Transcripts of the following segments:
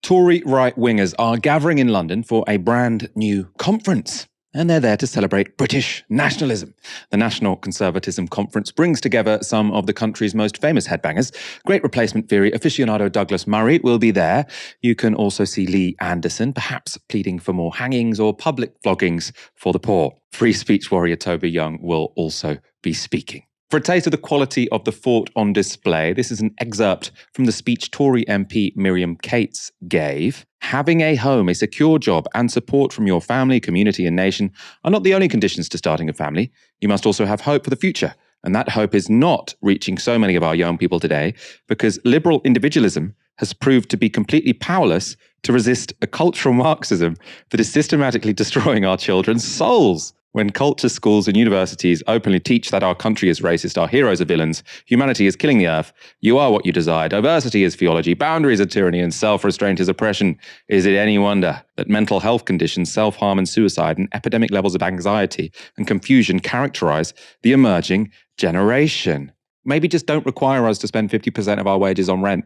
Tory right-wingers are gathering in London for a brand new conference. And they're there to celebrate British nationalism. The National Conservatism Conference brings together some of the country's most famous headbangers. Great replacement theory aficionado Douglas Murray will be there. You can also see Lee Anderson, perhaps pleading for more hangings or public floggings for the poor. Free speech warrior Toby Young will also be speaking. For a taste of the quality of the fort on display, this is an excerpt from the speech Tory MP Miriam Cates gave. Having a home, a secure job, and support from your family, community, and nation are not the only conditions to starting a family. You must also have hope for the future. And that hope is not reaching so many of our young people today because liberal individualism has proved to be completely powerless to resist a cultural Marxism that is systematically destroying our children's souls. When culture schools and universities openly teach that our country is racist, our heroes are villains, humanity is killing the earth, you are what you desire, diversity is theology, boundaries are tyranny, and self-restraint is oppression, is it any wonder that mental health conditions, self-harm and suicide, and epidemic levels of anxiety and confusion characterize the emerging generation? Maybe just don't require us to spend 50% of our wages on rent.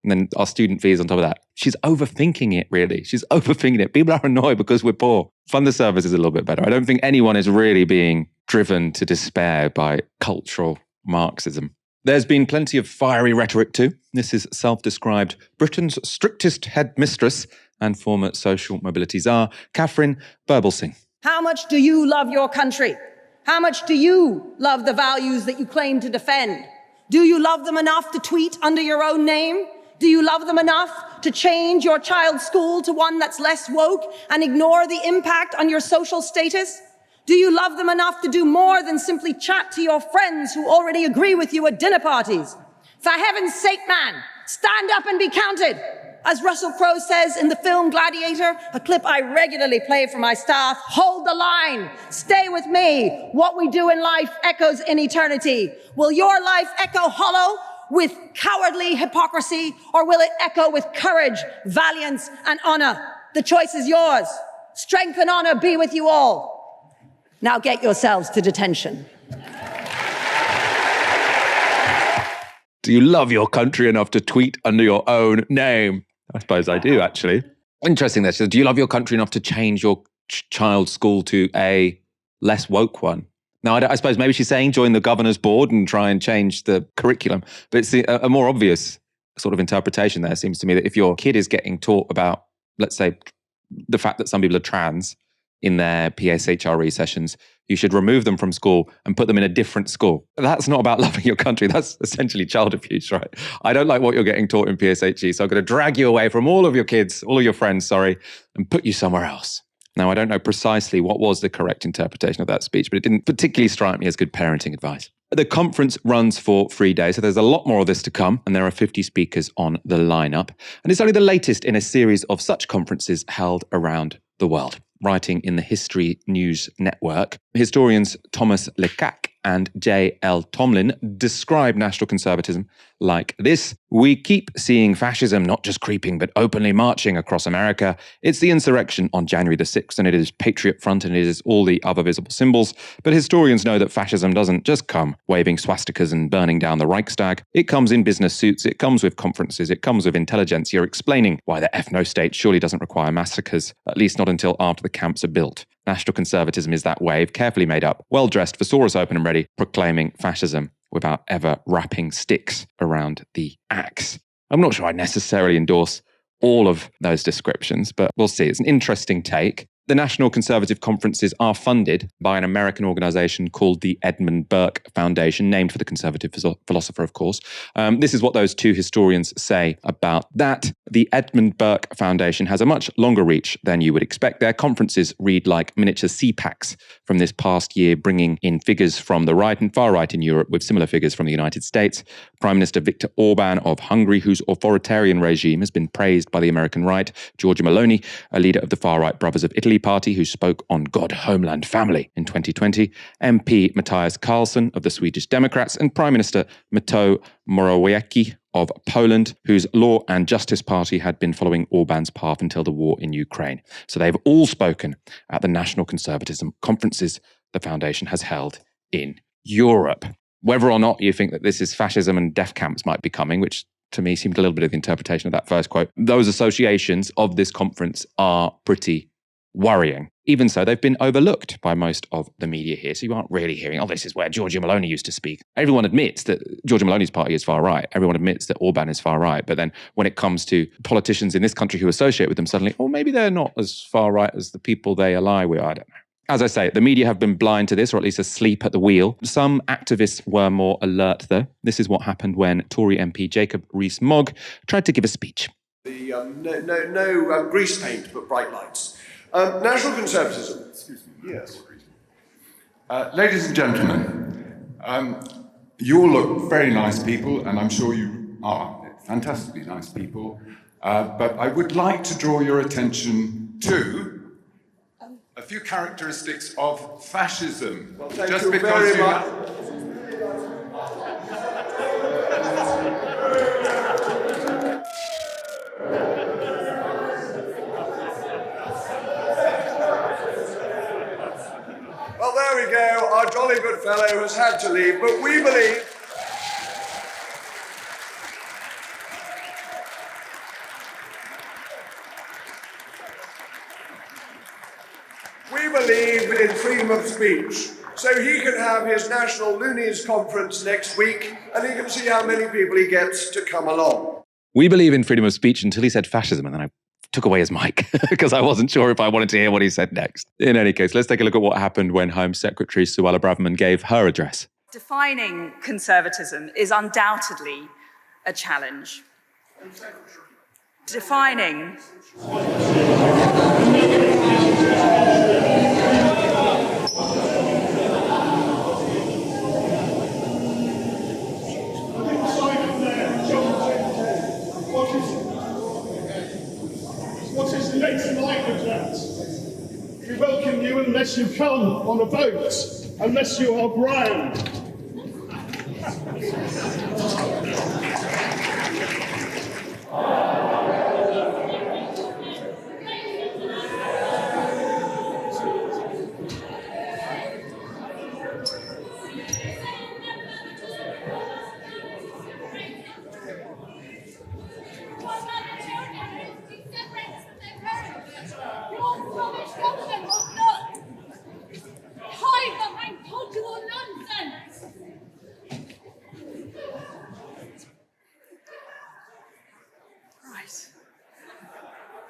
And then our student fees on top of that. She's overthinking it, really. She's overthinking it. People are annoyed because we're poor. Fund the service is a little bit better. I don't think anyone is really being driven to despair by cultural Marxism. There's been plenty of fiery rhetoric too. This is self-described Britain's strictest headmistress and former social mobility czar, Catherine Birbalsingh. How much do you love your country? How much do you love the values that you claim to defend? Do you love them enough to tweet under your own name? Do you love them enough to change your child's school to one that's less woke and ignore the impact on your social status? Do you love them enough to do more than simply chat to your friends who already agree with you at dinner parties? For heaven's sake, man, stand up and be counted. As Russell Crowe says in the film Gladiator, a clip I regularly play for my staff, hold the line, stay with me. What we do in life echoes in eternity. Will your life echo hollow with cowardly hypocrisy, or will it echo with courage, valiance, and honor? The choice is yours. Strength and honor be with you all. Now get yourselves to detention. Do you love your country enough to tweet under your own name? I suppose I do, actually. Interesting that. So do you love your country enough to change your child's school to a less woke one? Now, I suppose maybe she's saying join the governor's board and try and change the curriculum. But it's a more obvious sort of interpretation there, seems to me, that if your kid is getting taught about, let's say, the fact that some people are trans in their PSHRE sessions, you should remove them from school and put them in a different school. That's not about loving your country. That's essentially child abuse, right? I don't like what you're getting taught in PSHE, so I'm going to drag you away from all of your kids, all of your friends, and put you somewhere else. Now, I don't know precisely what was the correct interpretation of that speech, but it didn't particularly strike me as good parenting advice. The conference runs for 3 days, so there's a lot more of this to come, and there are 50 speakers on the lineup. And it's only the latest in a series of such conferences held around the world. Writing in the History News Network, historians Thomas Lecaque and J.L. Tomlin describe national conservatism like this. We keep seeing fascism not just creeping, but openly marching across America. It's the insurrection on January the 6th, and it is Patriot Front, and it is all the other visible symbols. But historians know that fascism doesn't just come waving swastikas and burning down the Reichstag. It comes in business suits, it comes with conferences, it comes with intelligentsia explaining why the ethno-state surely doesn't require massacres, at least not until after the camps are built. National conservatism is that wave, carefully made up, well-dressed, thesaurus open and ready, proclaiming fascism without ever wrapping sticks around the axe. I'm not sure I necessarily endorse all of those descriptions, but we'll see. It's an interesting take. The National Conservative Conferences are funded by an American organization called the Edmund Burke Foundation, named for the conservative philosopher, of course. This is what those two historians say about that. The Edmund Burke Foundation has a much longer reach than you would expect. Their conferences read like miniature CPACs from this past year, bringing in figures from the right and far right in Europe with similar figures from the United States. Prime Minister Viktor Orban of Hungary, whose authoritarian regime has been praised by the American right. Giorgia Meloni, a leader of the far-right Brothers of Italy party who spoke on God, Homeland, Family in 2020, MP Matthias Karlsson of the Swedish Democrats, and Prime Minister Mateusz Morawiecki of Poland, whose Law and Justice Party had been following Orban's path until the war in Ukraine. So they've all spoken at the National Conservatism conferences the foundation has held in Europe. Whether or not you think that this is fascism and death camps might be coming, which to me seemed a little bit of the interpretation of that first quote. Those associations of this conference are pretty worrying. Even so, they've been overlooked by most of the media here. So you aren't really hearing, oh, this is where Giorgia Meloni used to speak. Everyone admits that Giorgia Meloni's party is far right. Everyone admits that Orban is far right. But then when it comes to politicians in this country who associate with them, suddenly, oh, maybe they're not as far right as the people they ally with. I don't know. As I say, the media have been blind to this, or at least asleep at the wheel. Some activists were more alert, though. This is what happened when Tory MP Jacob Rees-Mogg tried to give a speech. No grease paint, but bright lights. National Conservatism. Excuse me. Yes. Ladies and gentlemen, you all look very nice people, and I'm sure you are fantastically nice people. But I would like to draw your attention to a few characteristics of fascism. Well, thank you very much. Well, there we go. Our jolly good fellow has had to leave, but we believe in freedom of speech. So he can have his National Loonies Conference next week, and he can see how many people he gets to come along. We believe in freedom of speech until he said fascism, and then I took away his mic because I wasn't sure if I wanted to hear what he said next. In any case, let's take a look at what happened when Home Secretary Suella Braverman gave her address. Defining conservatism is undoubtedly a challenge. Defining. What is the next line of that? We welcome you unless you come on a boat, unless you are brown.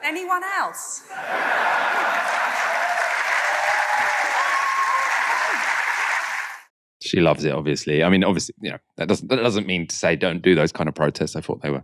Anyone else? She loves it, obviously. I mean, obviously, that doesn't mean to say don't do those kind of protests. I thought they were,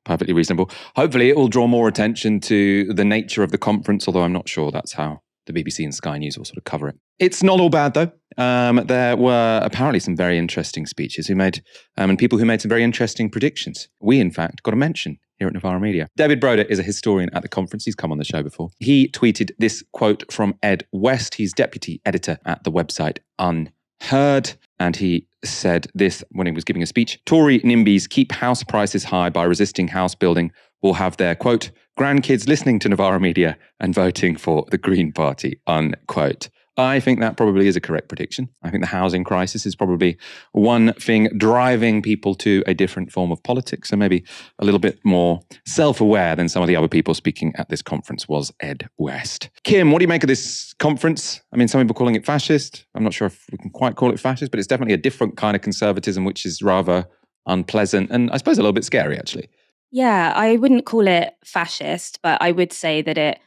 perfectly reasonable. Hopefully, it will draw more attention to the nature of the conference, although I'm not sure that's how the BBC and Sky News will sort of cover it. It's not all bad, though. There were apparently some very interesting speeches and people who made some very interesting predictions. We, in fact, got a mention here at Novara Media. David Broder is a historian at the conference. He's come on the show before. He tweeted this quote from Ed West. He's deputy editor at the website Unheard. And he said this when he was giving a speech. Tory NIMBYs keep house prices high by resisting house building will have their, quote, grandkids listening to Novara Media and voting for the Green Party, unquote. I think that probably is a correct prediction. I think the housing crisis is probably one thing driving people to a different form of politics, and maybe a little bit more self-aware than some of the other people speaking at this conference was Ed West. Kim, what do you make of this conference? I mean, some people calling it fascist. I'm not sure if we can quite call it fascist, but it's definitely a different kind of conservatism, which is rather unpleasant and I suppose a little bit scary, actually. Yeah, I wouldn't call it fascist, but I would say that it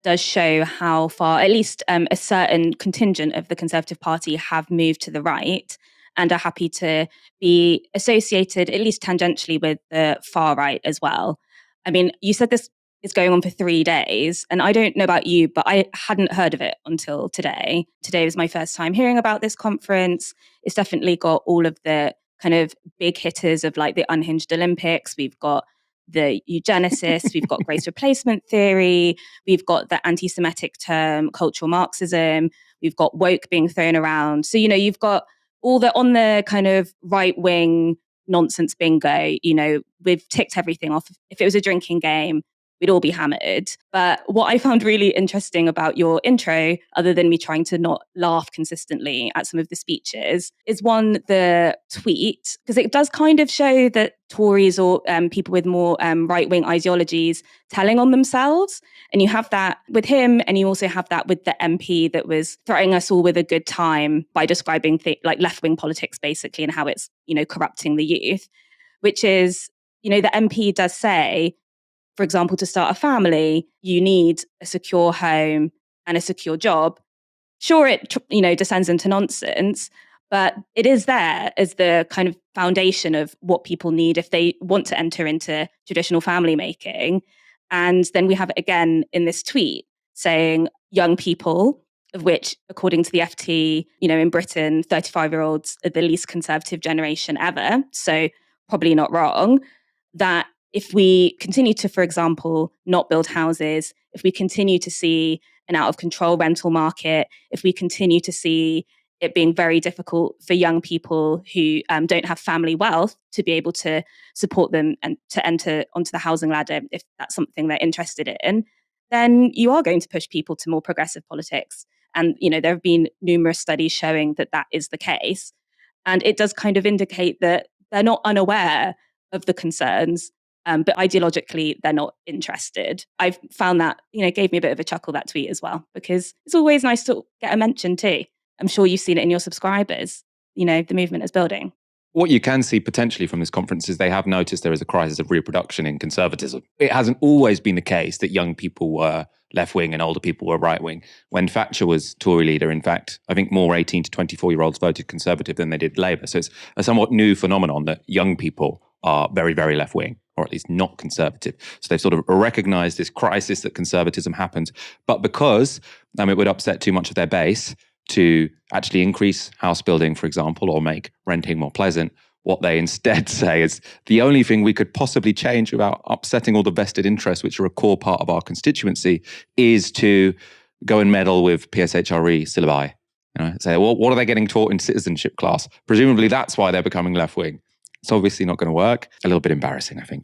does show how far, at least a certain contingent of the Conservative Party have moved to the right and are happy to be associated, at least tangentially, with the far right as well. I mean, you said this is going on for 3 days, and I don't know about you, but I hadn't heard of it until today. Today was my first time hearing about this conference. It's definitely got all of the kind of big hitters of like the unhinged Olympics. We've got the eugenicists, we've got race replacement theory, we've got the anti-Semitic term cultural Marxism, we've got woke being thrown around. So, you've got all on the kind of right-wing nonsense bingo, we've ticked everything off. If it was a drinking game, we'd all be hammered. But what I found really interesting about your intro, other than me trying to not laugh consistently at some of the speeches, is one, the tweet, because it does kind of show that Tories or people with more right-wing ideologies telling on themselves. And you have that with him, and you also have that with the MP that was threatening us all with a good time by describing like left-wing politics, basically, and how it's, corrupting the youth, which is, the MP does say, for example, to start a family, you need a secure home and a secure job. Sure, it descends into nonsense, but it is there as the kind of foundation of what people need if they want to enter into traditional family making. And then we have it again in this tweet saying young people, of which, according to the FT, in Britain, 35-year-olds are the least conservative generation ever. So probably not wrong. That if we continue to, for example, not build houses, if we continue to see an out of control rental market, if we continue to see it being very difficult for young people who don't have family wealth to be able to support them and to enter onto the housing ladder, if that's something they're interested in, then you are going to push people to more progressive politics. And, there have been numerous studies showing that that is the case. And it does kind of indicate that they're not unaware of the concerns, but ideologically, they're not interested. I've found that, gave me a bit of a chuckle, that tweet as well, because it's always nice to get a mention too. I'm sure you've seen it in your subscribers. The movement is building. What you can see potentially from this conference is they have noticed there is a crisis of reproduction in conservatism. It hasn't always been the case that young people were left-wing and older people were right-wing. When Thatcher was Tory leader, in fact, I think more 18 to 24-year-olds voted Conservative than they did Labour. So it's a somewhat new phenomenon that young people are very, very left-wing, or at least not conservative. So they've sort of recognised this crisis that conservatism happens. But because it would upset too much of their base to actually increase house building, for example, or make renting more pleasant, what they instead say is the only thing we could possibly change without upsetting all the vested interests, which are a core part of our constituency, is to go and meddle with PSHRE syllabi. Say, well, what are they getting taught in citizenship class? Presumably that's why they're becoming left-wing. It's obviously not going to work. A little bit embarrassing, I think.